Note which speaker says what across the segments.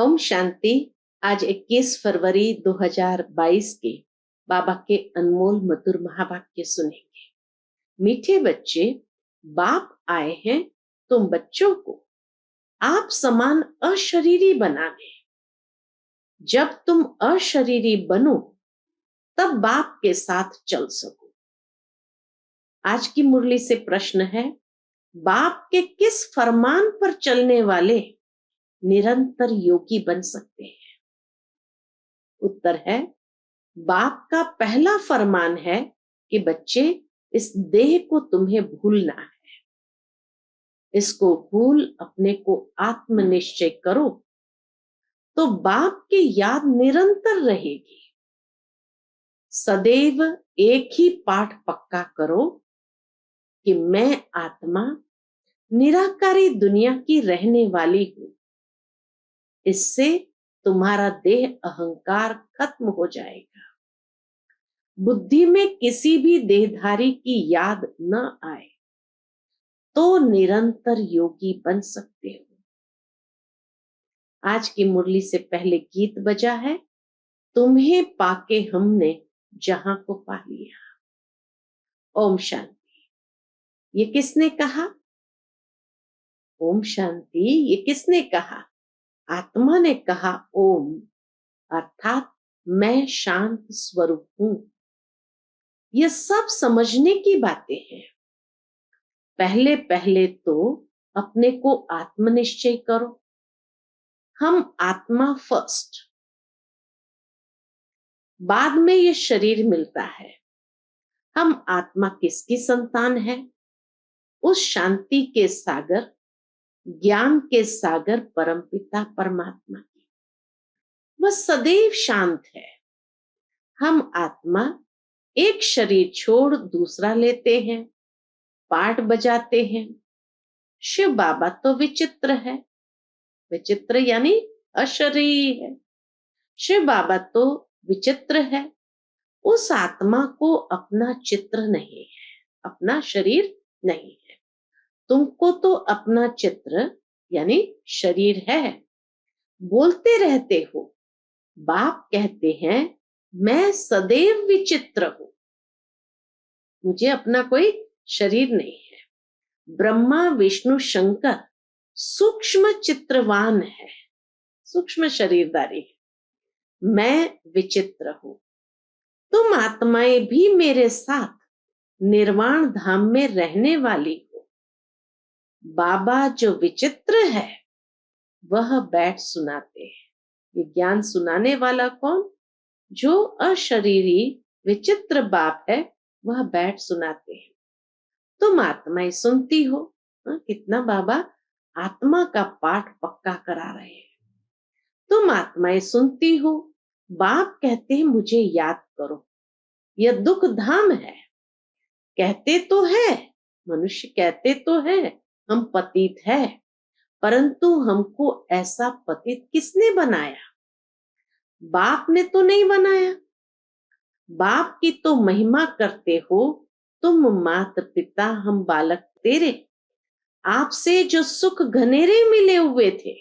Speaker 1: ओम शांति। आज 21 फरवरी 2022 के बाबा के अनमोल मधुर महावाक्य सुनेंगे। मीठे बच्चे, बाप आए हैं तुम बच्चों को आप समान अशरीरी बनाने। जब तुम अशरीरी बनो तब बाप के साथ चल सको। आज की मुरली से प्रश्न है, बाप के किस फरमान पर चलने वाले निरंतर योगी बन सकते हैं? उत्तर है, बाप का पहला फरमान है कि बच्चे, इस देह को तुम्हें भूलना है। इसको भूल अपने को आत्मनिश्चय करो तो बाप की याद निरंतर रहेगी। सदैव एक ही पाठ पक्का करो कि मैं आत्मा निराकारी दुनिया की रहने वाली हूं। इससे तुम्हारा देह अहंकार खत्म हो जाएगा। बुद्धि में किसी भी देहधारी की याद न आए तो निरंतर योगी बन सकते हो। आज की मुरली से पहले गीत बजा है, तुम्हें पाके हमने जहां को पा लिया। ओम शांति। ये किसने कहा? ओम शांति ये किसने कहा? आत्मा ने कहा ओम, अर्थात मैं शांत स्वरूप हूं। ये सब समझने की बातें हैं। पहले पहले तो अपने को आत्मनिश्चय करो। हम आत्मा फर्स्ट, बाद में ये शरीर मिलता है। हम आत्मा किसकी संतान है? उस शांति के सागर, ज्ञान के सागर परमपिता परमात्मा की। वह सदैव शांत है। हम आत्मा एक शरीर छोड़ दूसरा लेते हैं, पाठ बजाते हैं। शिव बाबा तो विचित्र है। विचित्र यानी अशरीरी है। शिव बाबा तो विचित्र है। उस आत्मा को अपना चित्र नहीं है, अपना शरीर नहीं है। तुमको तो अपना चित्र यानी शरीर है। बोलते रहते हो, बाप कहते हैं मैं सदैव विचित्र हूं, मुझे अपना कोई शरीर नहीं है। ब्रह्मा विष्णु शंकर सूक्ष्म चित्रवान है, सूक्ष्म शरीरदारी है। मैं विचित्र हूं। तुम आत्माएं भी मेरे साथ निर्वाण धाम में रहने वाली हो। बाबा जो विचित्र है वह बैठ सुनाते हैं। ये ज्ञान सुनाने वाला कौन? जो अशरीरी विचित्र बाप है, वह बैठ सुनाते हैं। तुम आत्माएं सुनती हो। कितना बाबा आत्मा का पाठ पक्का करा रहे हैं। तुम आत्माएं सुनती हो। बाप कहते हैं मुझे याद करो। यह दुख धाम है। कहते तो है, मनुष्य कहते तो है हम पतित है, परंतु हमको ऐसा पतित किसने बनाया? बाप ने तो नहीं बनाया। बाप की तो महिमा करते हो तुम, मात पिता हम बालक तेरे। आपसे जो सुख घनेरे मिले हुए थे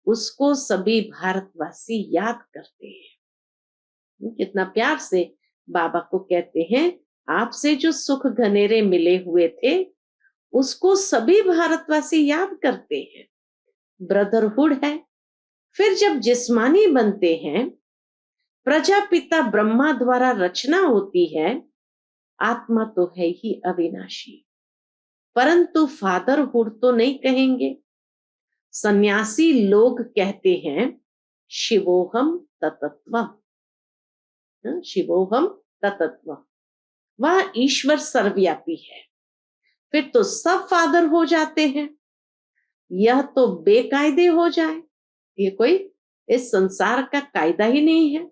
Speaker 1: उसको सभी भारतवासी याद करते हैं। कितना प्यार से बाबा को कहते हैं, आपसे जो सुख घनेरे मिले हुए थे उसको सभी भारतवासी याद करते हैं। ब्रदरहुड है। फिर जब जिस्मानी बनते हैं, प्रजापिता ब्रह्मा द्वारा रचना होती है, आत्मा तो है ही अविनाशी, परंतु फादरहुड तो नहीं कहेंगे। सन्यासी लोग कहते हैं शिवोहम ततत्वम, शिवोहम ततत्वम। वह ईश्वर सर्वव्यापी है। फिर तो सब फादर हो जाते हैं। यह तो बेकायदे हो जाए। ये कोई इस संसार का कायदा ही नहीं है।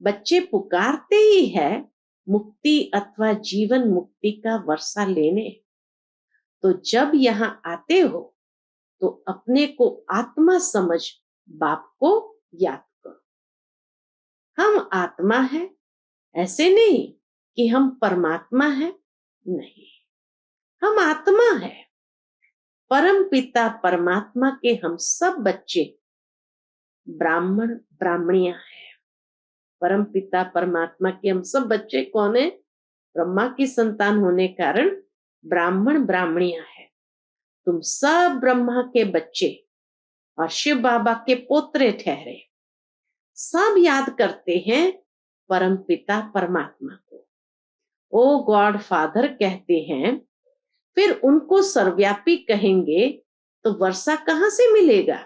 Speaker 1: बच्चे पुकारते ही है मुक्ति अथवा जीवन मुक्ति का वर्षा लेने। तो जब यहां आते हो तो अपने को आत्मा समझ बाप को याद करो। हम आत्मा है, ऐसे नहीं कि हम परमात्मा है, नहीं, हम आत्मा है। परम पिता परमात्मा के हम सब बच्चे ब्राह्मण ब्राह्मणियां हैं। परम पिता परमात्मा के हम सब बच्चे कौन है? ब्रह्मा की संतान होने कारण ब्राह्मण ब्राह्मणियां हैं। तुम सब ब्रह्मा के बच्चे और शिव बाबा के पोत्रे ठहरे। सब याद करते हैं परम पिता परमात्मा को, ओ गॉड फादर कहते हैं। फिर उनको सर्वव्यापी कहेंगे तो वर्षा कहां से मिलेगा?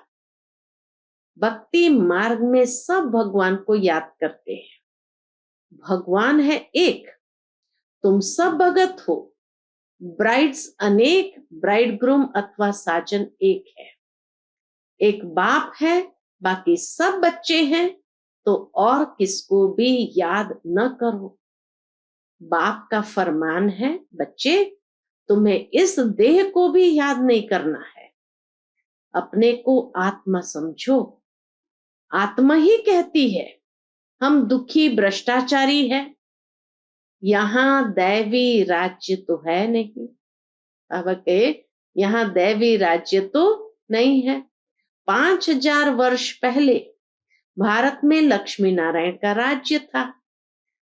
Speaker 1: भक्ति मार्ग में सब भगवान को याद करते हैं। भगवान है एक, तुम सब भगत हो। ब्राइड्स अनेक, ब्राइड ग्रूम अथवा साजन एक है। एक बाप है, बाकी सब बच्चे हैं, तो और किसको भी याद न करो। बाप का फरमान है, बच्चे तुम्हें इस देह को भी याद नहीं करना है। अपने को आत्मा समझो। आत्मा ही कहती है हम दुखी भ्रष्टाचारी है, यहां दैवी राज्य तो है नहीं। अब यहां दैवी राज्य तो नहीं है। 5000 वर्ष पहले भारत में लक्ष्मी नारायण का राज्य था।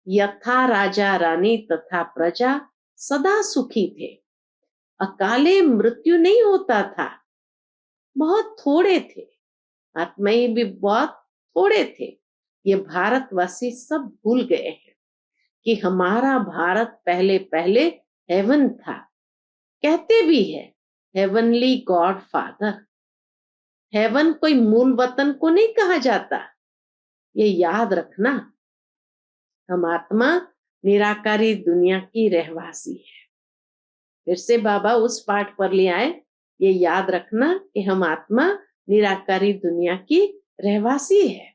Speaker 1: यथा राजा रानी तथा प्रजा सदा सुखी थे। अकाले मृत्यु नहीं होता था। बहुत थोड़े थे, आत्माएं भी बहुत थोड़े थे। ये भारतवासी सब भूल गए हैं कि हमारा भारत पहले पहले हेवन था। कहते भी है हेवनली गॉड फादर। हेवन कोई मूल वतन को नहीं कहा जाता, ये याद रखना। हम आत्मा निराकारी दुनिया की रहवासी है। फिर से बाबा उस पाठ पर ले आए, ये याद रखना कि हम आत्मा निराकारी दुनिया की रहवासी है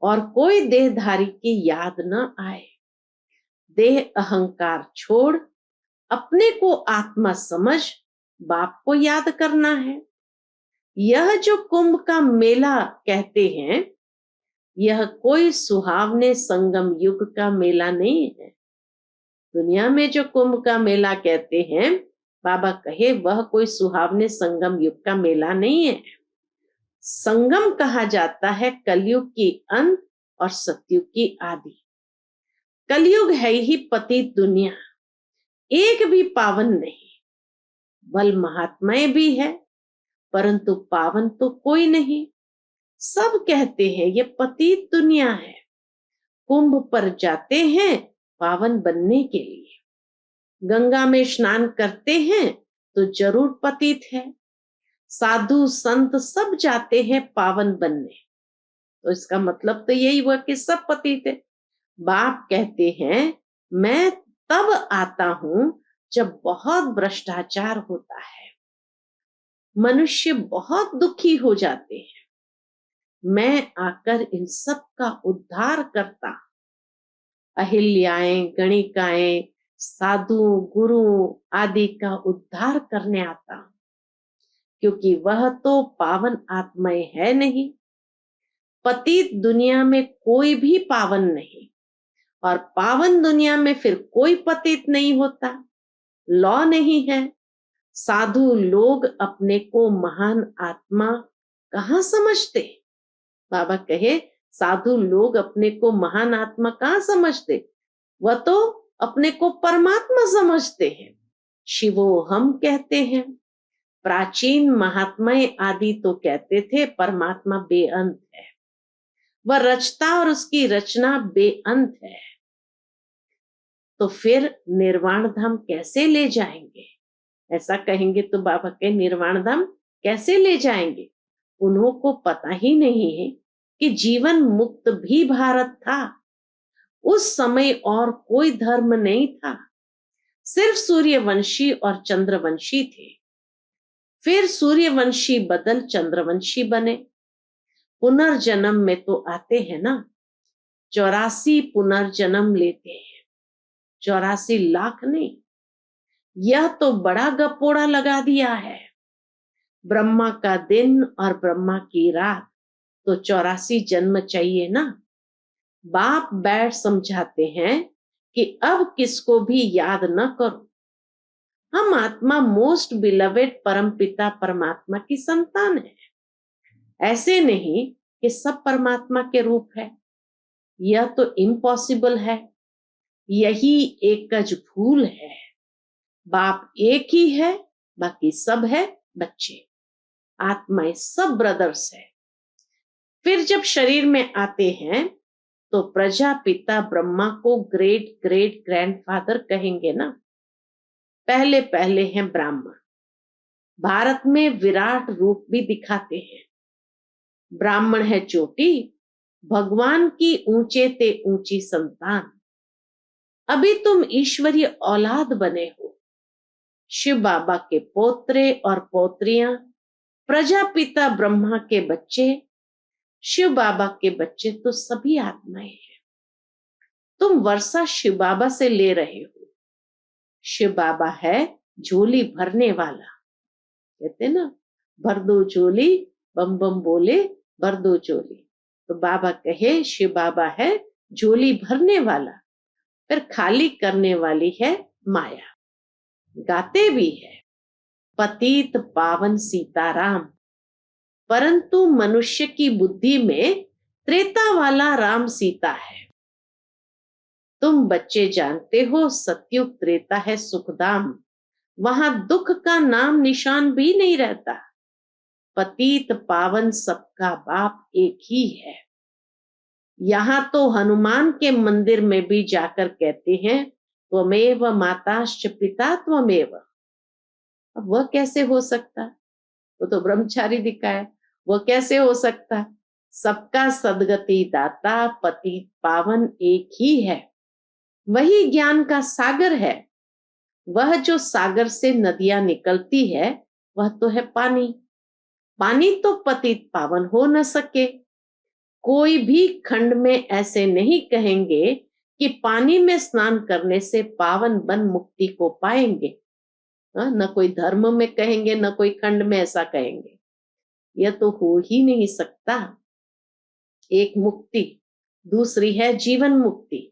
Speaker 1: और कोई देहधारी की याद न आए। देह अहंकार छोड़ अपने को आत्मा समझ बाप को याद करना है। यह जो कुंभ का मेला कहते हैं, यह कोई सुहावने संगम युग का मेला नहीं है। दुनिया में जो कुंभ का मेला कहते हैं, बाबा कहे वह कोई सुहावने संगम युग का मेला नहीं है। संगम कहा जाता है कलयुग की अंत और सतयुग की आदि। कलयुग है ही पतित दुनिया, एक भी पावन नहीं। बल महात्माएं भी है, परंतु पावन तो कोई नहीं। सब कहते हैं ये पतित दुनिया है। कुंभ पर जाते हैं पावन बनने के लिए। गंगा में स्नान करते हैं तो जरूर पतित है। साधु संत सब जाते हैं पावन बनने, तो इसका मतलब तो यही हुआ कि सब पतित है। बाप कहते हैं मैं तब आता हूं जब बहुत भ्रष्टाचार होता है, मनुष्य बहुत दुखी हो जाते हैं। मैं आकर इन सब का उद्धार करता। अहिल्याएं गणिकाएं साधु गुरु आदि का उद्धार करने आता हूं, क्योंकि वह तो पावन आत्माएं है नहीं। पतित दुनिया में कोई भी पावन नहीं, और पावन दुनिया में फिर कोई पतित नहीं होता। लॉ नहीं है। साधु लोग अपने को महान आत्मा कहाँ समझते? बाबा कहे साधु लोग अपने को महान आत्मा कहाँ समझते? वह तो अपने को परमात्मा समझते हैं। शिवो हम कहते हैं। प्राचीन महात्माएं आदि तो कहते थे परमात्मा बेअंत है, वह रचता और उसकी रचना बेअंत है। तो फिर निर्वाण धाम कैसे ले जाएंगे? ऐसा कहेंगे तो बाबा के निर्वाण धाम कैसे ले जाएंगे? उन्हों को पता ही नहीं है कि जीवन मुक्त भी भारत था। उस समय और कोई धर्म नहीं था, सिर्फ सूर्यवंशी और चंद्रवंशी थे। फिर सूर्यवंशी बदल चंद्रवंशी बने। पुनर्जन्म में तो आते हैं ना, 84 पुनर्जन्म लेते हैं, 84 लाख नहीं। यह तो बड़ा गपोड़ा लगा दिया है। ब्रह्मा का दिन और ब्रह्मा की रात, तो 84 जन्म चाहिए ना। बाप बैठ समझाते हैं कि अब किसको भी याद न करो। हम आत्मा मोस्ट बिलवेड परम पिता परमात्मा की संतान है। ऐसे नहीं कि सब परमात्मा के रूप है? यह तो इम्पॉसिबल है। यही एकज भूल है। बाप एक ही है, बाकी सब है बच्चे। आत्माएं सब ब्रदर्स है। फिर जब शरीर में आते हैं तो प्रजापिता ब्रह्मा को ग्रेट ग्रेट ग्रैंडफादर कहेंगे ना। पहले पहले हैं ब्राह्मण। भारत में विराट रूप भी दिखाते हैं। ब्राह्मण है चोटी, भगवान की ऊंचे ते ऊंची संतान। अभी तुम ईश्वरीय औलाद बने हो। शिव बाबा के पोत्रे और पोत्रियां, प्रजापिता ब्रह्मा के बच्चे, शिव बाबा के बच्चे तो सभी आत्माएं हैं। तुम वर्षा शिव बाबा से ले रहे हो। शिव बाबा है झोली भरने वाला। कहते ना, भर दो झोली, बम बम बोले भर दो झोली। तो बाबा कहे शिव बाबा है झोली भरने वाला, फिर खाली करने वाली है माया। गाते भी है पतित पावन सीताराम, परंतु मनुष्य की बुद्धि में त्रेता वाला राम सीता है। तुम बच्चे जानते हो सतयुग त्रेता है सुखधाम, वहां दुख का नाम निशान भी नहीं रहता। पतित पावन सबका बाप एक ही है। यहां तो हनुमान के मंदिर में भी जाकर कहते हैं त्वमेव माताश्च पिता त्वमेव। अब वह कैसे हो सकता? वो तो ब्रह्मचारी दिखा है, वह कैसे हो सकता? सबका सदगति दाता पतित पावन एक ही है। वही ज्ञान का सागर है। वह जो सागर से नदियां निकलती है वह तो है पानी। पानी तो पतित पावन हो न सके। कोई भी खंड में ऐसे नहीं कहेंगे कि पानी में स्नान करने से पावन बन मुक्ति को पाएंगे। न कोई धर्म में कहेंगे, न कोई खंड में ऐसा कहेंगे। यह तो हो ही नहीं सकता। एक मुक्ति, दूसरी है जीवन मुक्ति।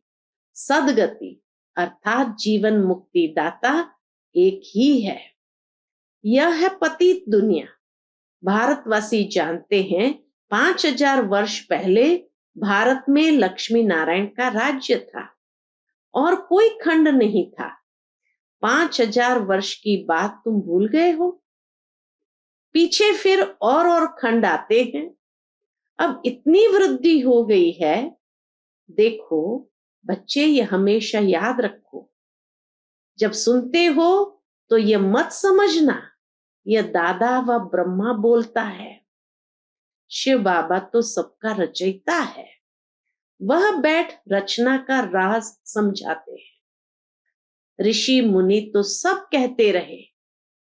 Speaker 1: सदगति अर्थात जीवन मुक्ति दाता एक ही है। यह है पतित दुनिया। भारतवासी जानते हैं 5000 वर्ष पहले भारत में लक्ष्मी नारायण का राज्य था और कोई खंड नहीं था। 5000 वर्ष की बात तुम भूल गए हो? पीछे फिर और खंड आते हैं। अब इतनी वृद्धि हो गई है। देखो बच्चे, ये हमेशा याद रखो। जब सुनते हो तो ये मत समझना यह दादा व ब्रह्मा बोलता है। शिव बाबा तो सबका रचयिता है। वह बैठ रचना का राज समझाते हैं। ऋषि मुनि तो सब कहते रहे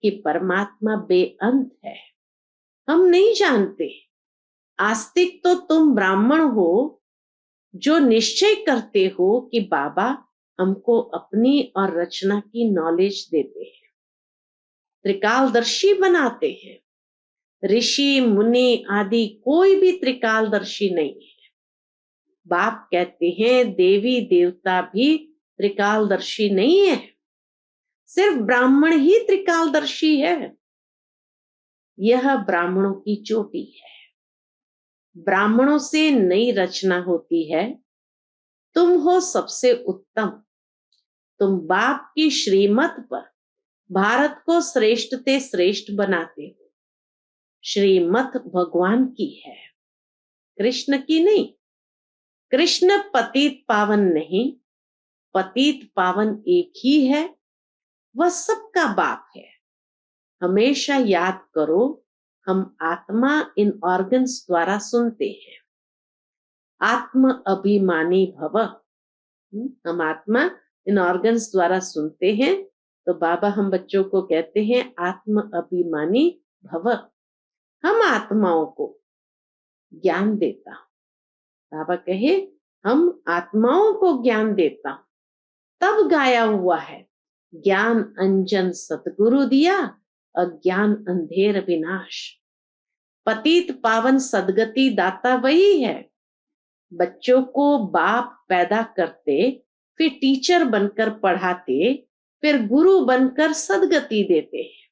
Speaker 1: कि परमात्मा बेअंत है। हम नहीं जानते। आस्तिक तो तुम ब्राह्मण हो जो निश्चय करते हो कि बाबा हमको अपनी और रचना की नॉलेज देते हैं, त्रिकालदर्शी बनाते हैं। ऋषि मुनि आदि कोई भी त्रिकालदर्शी नहीं है। बाप कहते हैं देवी देवता भी त्रिकालदर्शी नहीं है, सिर्फ ब्राह्मण ही त्रिकालदर्शी है। यह ब्राह्मणों की चोटी है। ब्राह्मणों से नई रचना होती है। तुम हो सबसे उत्तम। तुम बाप की श्रीमत पर भारत को श्रेष्ठ ते श्रेष्ठ बनाते हो। श्रीमत भगवान की है, कृष्ण की नहीं। कृष्ण पतित पावन नहीं, पतित पावन एक ही है। वह सबका बाप है। हमेशा याद करो, हम आत्मा इन ऑर्गन्स द्वारा सुनते हैं। आत्म अभिमानी भव। हम आत्मा इन ऑर्गन्स द्वारा सुनते हैं। तो बाबा हम बच्चों को कहते हैं आत्म अभिमानी भव। हम आत्माओं को ज्ञान देता हूं। बाबा कहे हम आत्माओं को ज्ञान देता हूं। तब गाया हुआ है ज्ञान अंजन सतगुरु दिया, अज्ञान अंधेर विनाश। पतित पावन सदगति दाता वही है। बच्चों को बाप पैदा करते, फिर टीचर बनकर पढ़ाते, फिर गुरु बनकर सदगति देते हैं।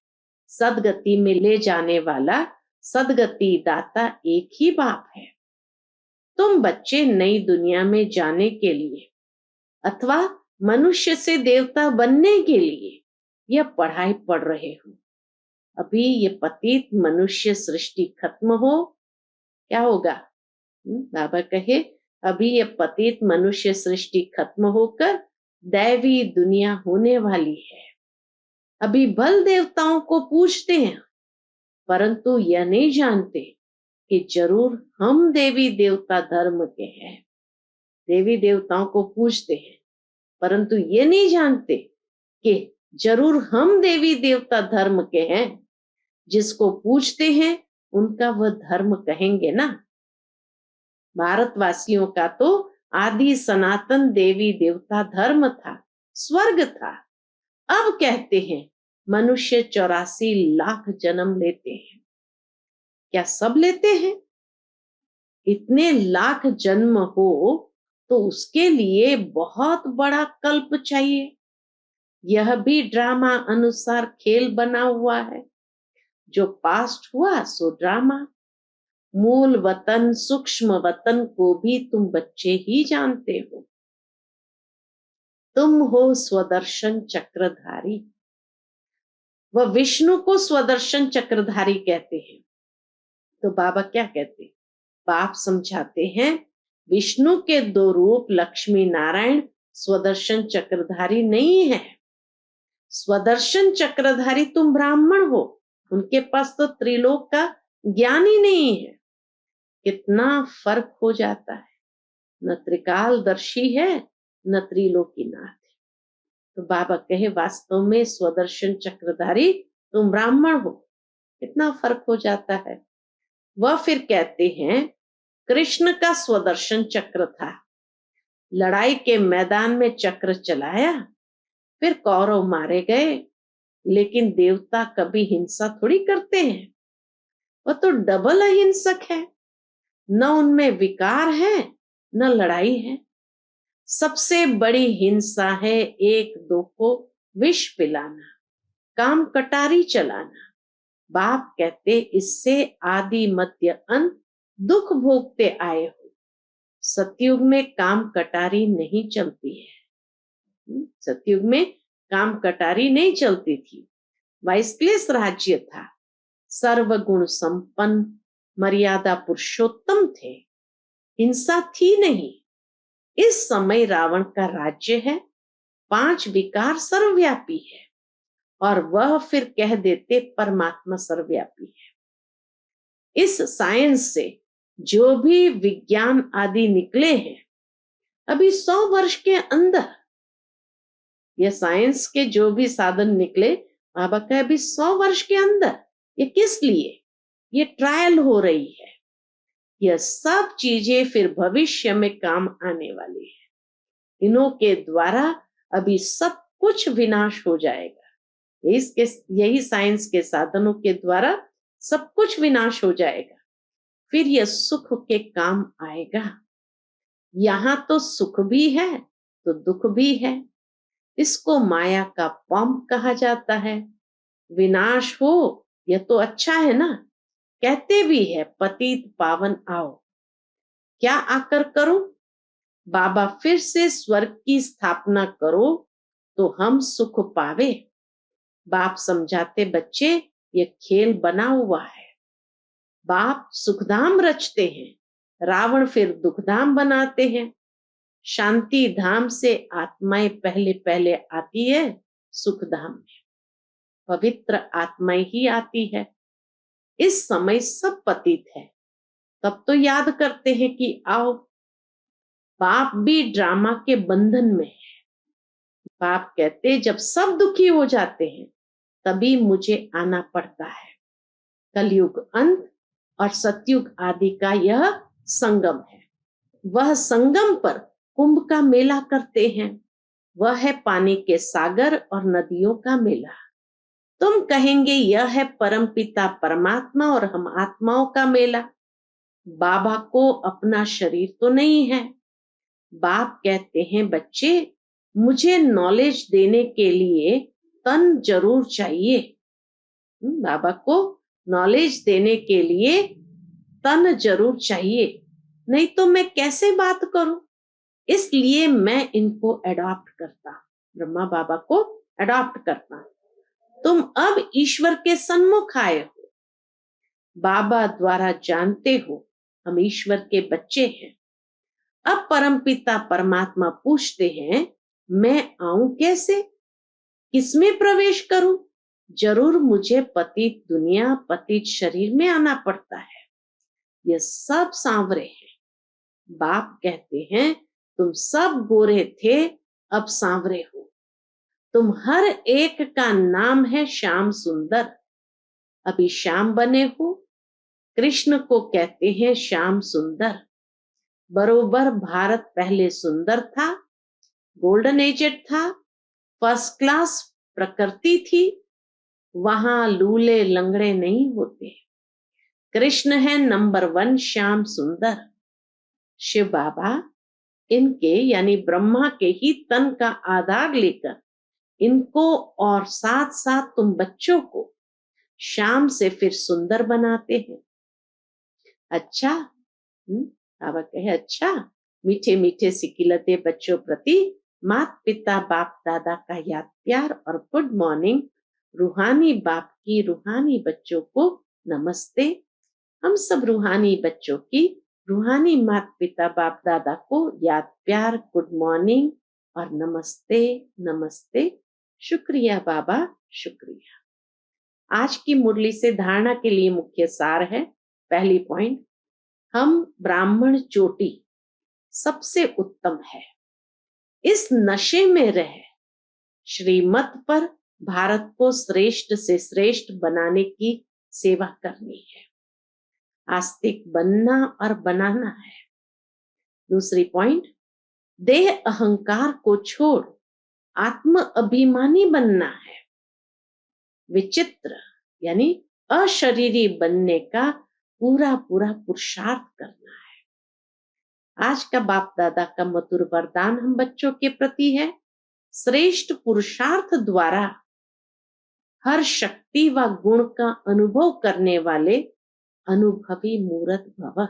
Speaker 1: सदगति में ले जाने वाला सदगति दाता एक ही बाप है। तुम बच्चे नई दुनिया में जाने के लिए अथवा मनुष्य से देवता बनने के लिए यह पढ़ाई पढ़ रहे हो। अभी ये पतित मनुष्य सृष्टि खत्म हो, क्या होगा? बाबा कहे अभी ये पतित मनुष्य सृष्टि खत्म होकर दैवी दुनिया होने वाली है। अभी बल देवताओं को पूजते हैं, परंतु यह नहीं जानते कि जरूर हम देवी देवता धर्म के हैं। देवी देवताओं को पूजते हैं, परंतु ये नहीं जानते कि जरूर हम देवी देवता धर्म के हैं। जिसको पूजते हैं उनका वह धर्म कहेंगे ना। भारतवासियों का तो आदि सनातन देवी देवता धर्म था, स्वर्ग था। अब कहते हैं मनुष्य 84 लाख जन्म लेते हैं। क्या सब लेते हैं? इतने लाख जन्म हो तो उसके लिए बहुत बड़ा कल्प चाहिए। यह भी ड्रामा अनुसार खेल बना हुआ है। जो पास्ट हुआ सो ड्रामा। मूल वतन सूक्ष्म वतन को भी तुम बच्चे ही जानते हो। तुम हो स्वदर्शन चक्रधारी। वह विष्णु को स्वदर्शन चक्रधारी कहते हैं। तो बाबा क्या कहते हैं? बाप समझाते हैं विष्णु के 2 रूप लक्ष्मी नारायण स्वदर्शन चक्रधारी नहीं है। स्वदर्शन चक्रधारी तुम ब्राह्मण हो, उनके पास तो त्रिलोक का ज्ञान ही नहीं है। कितना फर्क हो जाता है। न त्रिकालदर्शी है न त्रिलोकीनाथ है। तो बाबा कहे वास्तव में स्वदर्शन चक्रधारी तुम ब्राह्मण हो। कितना फर्क हो जाता है। वह फिर कहते हैं कृष्ण का स्वदर्शन चक्र था। लड़ाई के मैदान में चक्र चलाया, फिर कौरव मारे गए। लेकिन देवता कभी हिंसा थोड़ी करते हैं। वह तो डबल अहिंसक है। न उनमें विकार है न लड़ाई है। सबसे बड़ी हिंसा है एक दो को विष पिलाना, काम कटारी चलाना। बाप कहते इससे आदि मध्य अंत दुख भोगते आए हो। सतयुग में काम कटारी नहीं चलती है। सतयुग में काम कटारी नहीं चलती थी। वाइसक्लेस राज्य था। सर्वगुण संपन्न मर्यादा पुरुषोत्तम थे। हिंसा थी नहीं। इस समय रावण का राज्य है। 5 विकार सर्वव्यापी है और वह फिर कह देते परमात्मा सर्वव्यापी है। इस साइंस से जो भी विज्ञान आदि निकले हैं अभी 100 वर्ष के अंदर, यह साइंस के जो भी साधन निकले बाबा का अभी 100 वर्ष के अंदर, ये किस लिए? ये ट्रायल हो रही है। यह सब चीजें फिर भविष्य में काम आने वाली है। इन्हों के द्वारा अभी सब कुछ विनाश हो जाएगा। यही साइंस के साधनों के द्वारा सब कुछ विनाश हो जाएगा। फिर यह सुख के काम आएगा। यहां तो सुख भी है तो दुख भी है। इसको माया का पंप कहा जाता है। विनाश हो यह तो अच्छा है ना। कहते भी है पतित पावन आओ। क्या आकर करो? बाबा फिर से स्वर्ग की स्थापना करो तो हम सुख पावे। बाप समझाते बच्चे ये खेल बना हुआ है। बाप सुखधाम रचते हैं, रावण फिर दुखधाम बनाते हैं। शांति धाम से आत्माएं पहले पहले आती है सुखधाम में। पवित्र आत्माएं ही आती है। इस समय सब पतित है। तब तो याद करते हैं कि आओ। बाप भी ड्रामा के बंधन में है। बाप कहते जब सब दुखी हो जाते हैं तभी मुझे आना पड़ता है। कलयुग अंत और सतयुग आदि का यह संगम है। वह संगम पर कुंभ का मेला करते हैं। वह है पानी के सागर और नदियों का मेला। तुम कहेंगे यह है परमपिता परमात्मा और हम आत्माओं का मेला। बाबा को अपना शरीर तो नहीं है। बाप कहते हैं बच्चे मुझे नॉलेज देने के लिए तन जरूर चाहिए। बाबा को नॉलेज देने के लिए तन जरूर चाहिए। नहीं तो मैं कैसे बात करूं, इसलिए मैं इनको अडॉप्ट करता, ब्रह्मा बाबा को अडॉप्ट करता। तुम अब ईश्वर के सन्मुख आए हो, बाबा द्वारा जानते हो हम ईश्वर के बच्चे हैं। अब परमपिता परमात्मा पूछते हैं मैं आऊं कैसे, किसमें प्रवेश करूं? जरूर मुझे पतित दुनिया पतित शरीर में आना पड़ता है। ये सब सांवरे हैं। बाप कहते हैं तुम सब गोरे थे, अब सांवरे हो। तुम हर एक का नाम है श्याम सुंदर, अभी श्याम बने हो। कृष्ण को कहते हैं श्याम सुंदर। बरोबर भारत पहले सुंदर था, गोल्डन एजेड था, फर्स्ट क्लास प्रकृति थी, वहां लूले लंगड़े नहीं होते। कृष्ण है नंबर 1 श्याम सुंदर। शिव बाबा इनके यानी ब्रह्मा के ही तन का आधार लेकर इनको और साथ साथ तुम बच्चों को शाम से फिर सुंदर बनाते हैं। अच्छा, बाबा कहे अच्छा, मीठे मीठे सिकिलते बच्चों प्रति माता पिता बाप दादा का याद प्यार और गुड मॉर्निंग। रूहानी बाप की रूहानी बच्चों को नमस्ते। हम सब रूहानी बच्चों की रूहानी माता पिता बाप दादा को याद प्यार गुड मॉर्निंग और नमस्ते नमस्ते। शुक्रिया बाबा, शुक्रिया। आज की मुरली से धारणा के लिए मुख्य सार है। पहली पॉइंट, हम ब्राह्मण चोटी सबसे उत्तम है। इस नशे में रह श्रीमत पर भारत को श्रेष्ठ से श्रेष्ठ बनाने की सेवा करनी है। आस्तिक बनना और बनाना है। दूसरी पॉइंट, देह अहंकार को छोड़ आत्म अभिमानी बनना है। विचित्र यानी अशरीरी बनने का पूरा पूरा पुरुषार्थ करना है। आज का बाप दादा का मधुर वरदान हम बच्चों के प्रति है, श्रेष्ठ पुरुषार्थ द्वारा हर शक्ति व गुण का अनुभव करने वाले अनुभवी मूर्त भव।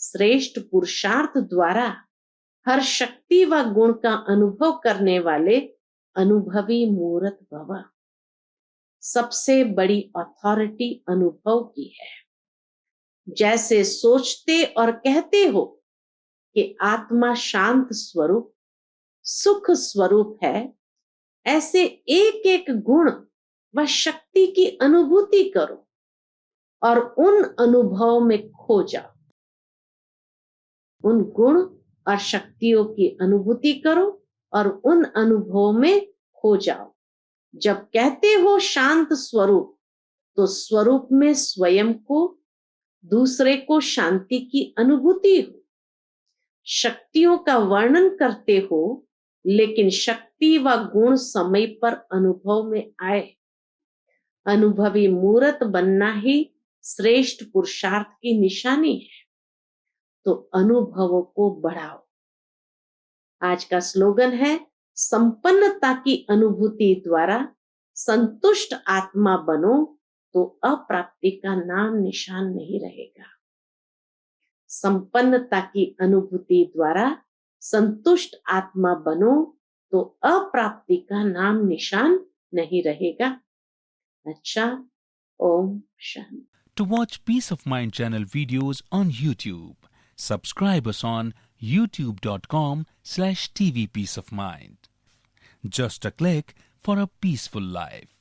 Speaker 1: श्रेष्ठ पुरुषार्थ द्वारा हर शक्ति व गुण का अनुभव करने वाले अनुभवी मूर्त भव। सबसे बड़ी अथॉरिटी अनुभव की है। जैसे सोचते और कहते हो कि आत्मा शांत स्वरूप सुख स्वरूप है, ऐसे एक एक गुण व शक्ति की अनुभूति करो और उन अनुभव में खो जाओ। उन गुण और शक्तियों की अनुभूति करो और उन अनुभवों में खो जाओ। जब कहते हो शांत स्वरूप, तो स्वरूप में स्वयं को, दूसरे को शांति की अनुभूति हो। शक्तियों का वर्णन करते हो, लेकिन शक्ति व गुण समय पर अनुभव में आए। अनुभवी मूर्त बनना ही श्रेष्ठ पुरुषार्थ की निशानी है। तो अनुभवों को बढ़ाओ। आज का स्लोगन है, संपन्नता की अनुभूति द्वारा संतुष्ट आत्मा बनो तो अप्राप्ति का नाम निशान नहीं रहेगा। संपन्नता की अनुभूति द्वारा संतुष्ट आत्मा बनो तो अप्राप्ति का नाम निशान नहीं रहेगा। अच्छा, Om Shanti.
Speaker 2: To watch Peace of Mind channel videos on YouTube, subscribe us on youtube.com/tvpeaceofmind. Just a click for a peaceful life.